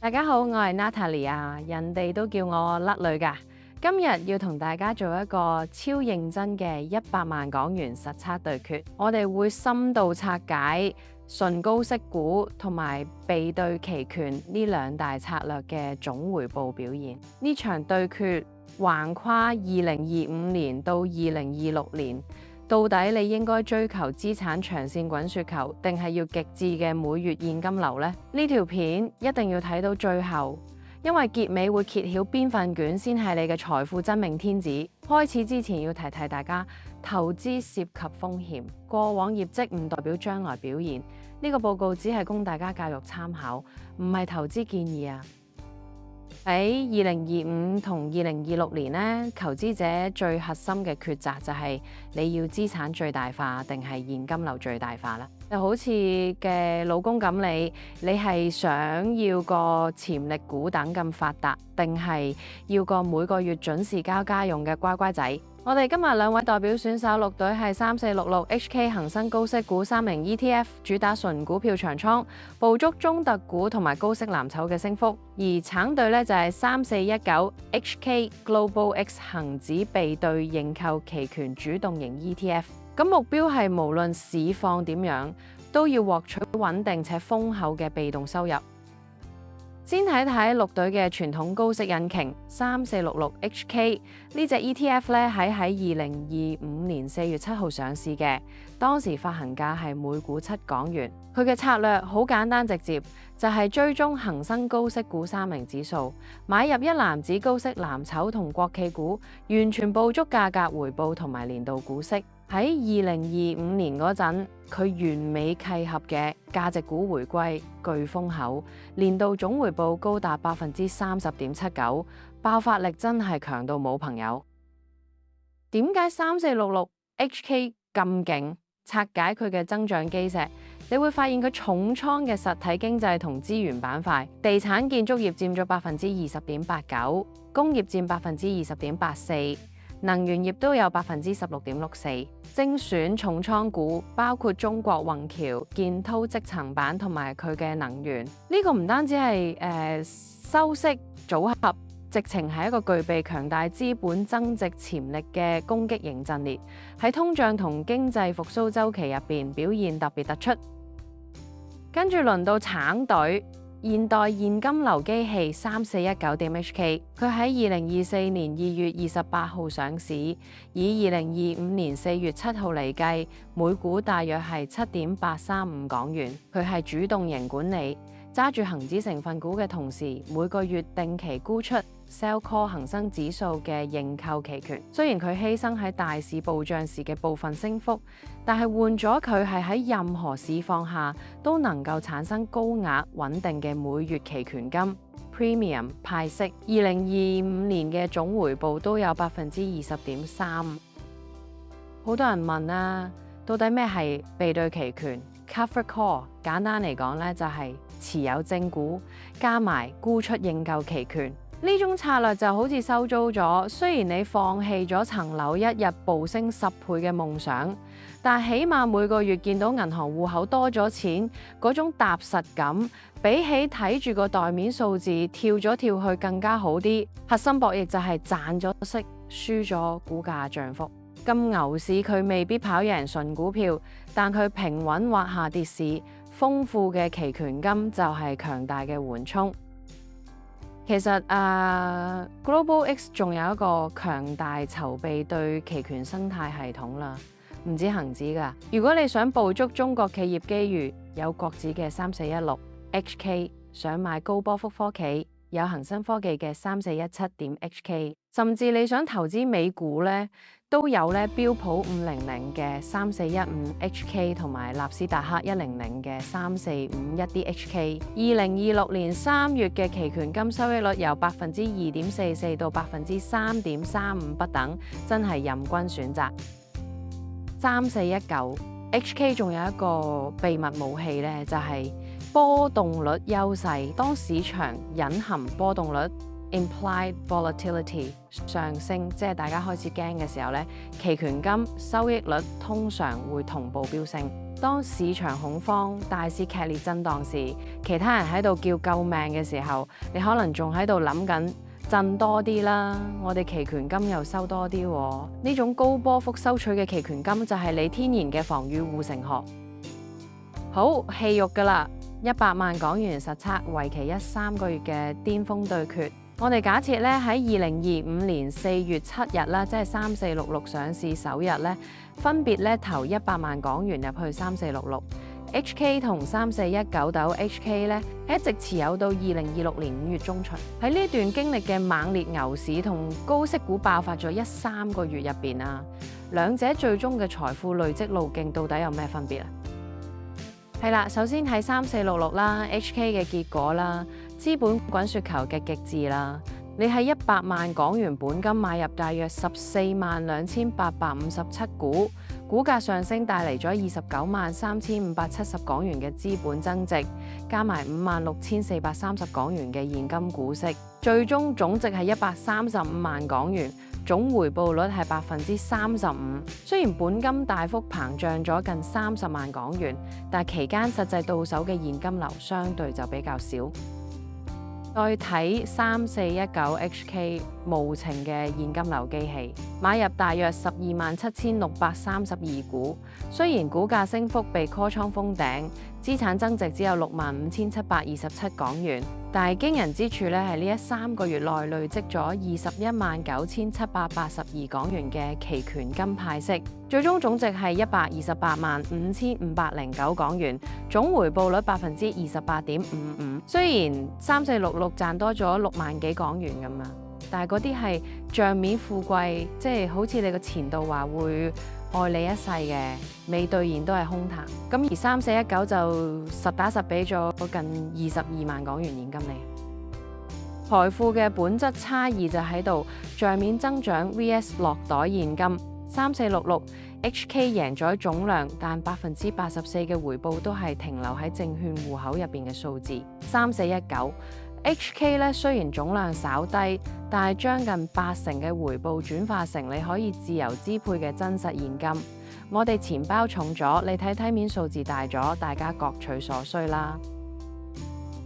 大家好，我係 Natalie 啊，人哋都叫我甩女㗎。今日要同大家做一個超認真嘅100萬港元實測對決，我哋會深度拆解純高息股同埋被對期權呢兩大策略嘅總回報表現。呢場對決橫跨2025年到2026年。到底你應該追求資產長線滾雪球，定係要極致嘅每月現金流呢？呢條片一定要睇到最後，因為結尾會揭曉邊份卷先係你嘅財富真命天子。開始之前要提提大家，投資涉及風險，過往業績唔代表將來表現。呢個報告只係供大家教育參考，唔係投資建議啊。喺2025同2026年呢，投資者最核心嘅抉擇就係你要資產最大化定係現金流最大化啦。就好似嘅老公咁，你係想要個潛力股等咁發達，定係要個每個月準時交家用嘅乖乖仔？我哋今日兩位代表選手綠隊係3466HK 恒生高息股30 ETF， 主打純股票長倉，捕捉中特股同埋高息藍籌嘅升幅；而橙隊呢就係3419HK Global X 恒指被對認購期權主動型 ETF。咁目標係無論市況點樣，都要獲取穩定且豐厚嘅被動收入。先睇睇綠隊嘅傳統高息引擎3466HK 呢隻 ETF 咧，喺2025年4月7號上市嘅，當時發行價係每股7港元。佢嘅策略好簡單直接，就係追蹤恒生高息股30指數，買入一籃子高息藍籌同國企股，完全捕捉價格回報同埋年度股息。喺2025年嗰陣，佢完美契合嘅價值股回歸，巨豐厚，年度總回報高達30.79%，爆發力真係強到冇朋友。點解3466HK 咁勁？拆解佢嘅增長基石，你會發現佢重倉嘅實體經濟同資源板塊，地產建築業佔咗20.89%，工業佔20.84%。能源業都有16.64%，精選重倉股包括中國宏橋、建滔積層板同埋佢嘅能源。呢個唔單止係收息組合，直情係一個具備強大資本增值潛力嘅攻擊型陣列，喺通脹同經濟復甦週期入邊表現特別突出。跟住輪到橙隊。現代現金流機器3419HK， 佢喺2024年2月28號上市，以2025年4月7號嚟計，每股大約係7.835港元。佢係主動型管理，揸住恒指成分股嘅同時，每個月定期沽出 sell call 恒生指數嘅認購期權。雖然佢犧牲喺大市暴漲時嘅部分升幅，但係換咗佢係喺任何市況下都能夠產生高額穩定嘅每月期權金 premium 派息。2025年嘅總回報都有20.35%。好多人問啊，到底咩係被對期權 covered call？ 簡單嚟講咧，就係持有正股加埋沽出認購期權。呢種策略就好似收租咗，雖然你放棄咗層樓一日暴升10倍嘅夢想，但起碼每個月見到銀行戶口多咗錢，嗰種踏實感，比起睇住個袋面數字跳咗跳去更加好啲。核心博弈就係賺咗息，輸咗股價漲幅。咁牛市佢未必跑贏純股票，但佢平穩或下跌市，豐富嘅期權金就係強大嘅緩衝。其實Global X 仲有一個強大籌備對期權生態系統啦，唔止恒指㗎。如果你想捕捉中國企業機遇，有國指嘅3416HK， 想買高波幅科企，有恒生科技嘅3417HK， 甚至你想投資美股呢，都有標普500嘅3415HK 同埋納斯達克100嘅3451DHK。2026年3月嘅期權金收益率由2.44%到3.35%不等，真係任君選擇。3419HK 仲有一個秘密武器呢，就係波動率優勢。當市場隱含波動率 implied volatility 上升，即係大家開始驚嘅時候呢，期權金收益率通常會同步飆升。當市場恐慌、大市劇烈震盪時，其他人喺度叫救命嘅時候，你可能仲喺度諗緊震多啲啦，我哋期權金又收多啲喎。呢種高波幅收取嘅期權金就係你天然嘅防禦護城河。好，戲肉㗎啦，100萬港元實測，為期3個月嘅巔峰對決。我哋假設咧喺2025年4月7日啦，即係3466上市首日咧，分別咧投100萬港元入去3466。HK 同3419斗 HK 咧，一直持有到2026年5月中旬。喺呢段經歷嘅猛烈牛市同高息股爆發咗3個月入邊啊，兩者最終嘅財富累積路徑到底有咩分別啊？係啦，首先睇3466啦 ，HK 嘅結果啦，資本滾雪球嘅極致啦。你喺100萬港元本金買入大約142857股，股價上升帶嚟咗293570港元嘅資本增值，加埋56430港元嘅現金股息，最終總值係135萬港元。總回報率係35%，雖然本金大幅膨脹咗近30萬港元，但期間實際到手嘅現金流相對就比較少。再睇3419 HK 無情嘅現金流機器，買入大約127,632股，雖然股價升幅被 call 倉封頂，資產增值只有65,727港元，但係驚人之處咧係呢3個月內累積咗21,9,782港元嘅期權金派息，最終總值係128,5,509港元，總回報率28.55%。雖然3466賺多咗6萬幾港元咁啊，但係嗰啲係帳面富貴，即係好似你個前度話會愛你一世嘅，未兌現都係空談。咁而3419就實打實俾咗近22萬港元現金你。財富嘅本質差異就喺度，帳面增長 vs 落袋現金。3466 HK 贏咗總量，但84%嘅回報都係停留喺證券戶口入邊嘅數字。3419 HK 咧雖然總量稍低，但係將近80%嘅回報轉化成你可以自由支配嘅真實現金。我哋錢包重咗，你睇面數字大咗，大家各取所需啦。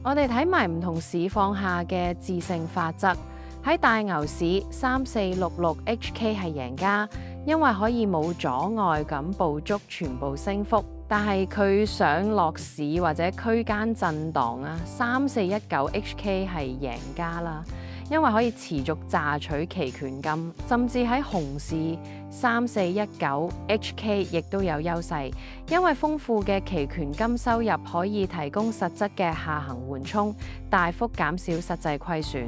我哋睇埋唔同市況下嘅致勝法則。喺大牛市，3466 HK 係贏家，因為可以冇阻礙咁捕捉全部升幅。但係佢想落市或者區間震盪啊，3419 HK 係贏家啦，因為可以持續榨取期權金，甚至喺熊市3419 HK 亦都有優勢，因為豐富嘅期權金收入可以提供實質嘅下行緩衝，大幅減少實際虧損。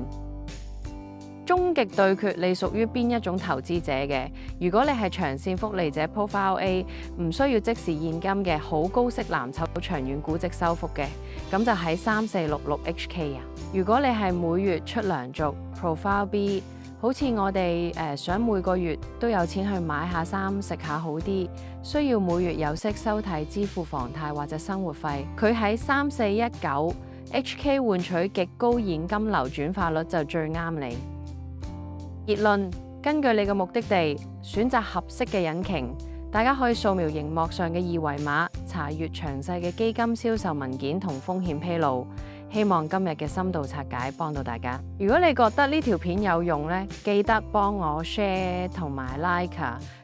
終極對決，你屬於邊一種投資者嘅？如果你係長線複利者 Profile A， 唔需要即時現金嘅好高息藍籌長遠估值收復嘅，咁就喺3466 HK 啊。如果你係每月出糧族 Profile B， 好似我哋想每個月都有錢去買下衫食下好啲，需要每月有息收睇支付房貸或者生活費，佢喺3419 HK 換取極高現金流轉化率就最啱你。結論，根據你嘅目的地，選擇合適嘅引擎。大家可以掃描熒幕上嘅二維碼，查閱詳細嘅基金銷售文件同風險披露。希望今日嘅深度拆解幫到大家。如果你覺得呢條片有用呢，記得幫我 share 同埋 like，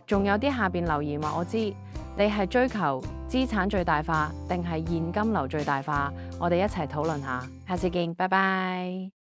仲有啲下邊留言話我知，你係追求資產最大化定係現金流最大化？我哋一齊討論下。下次見，拜拜。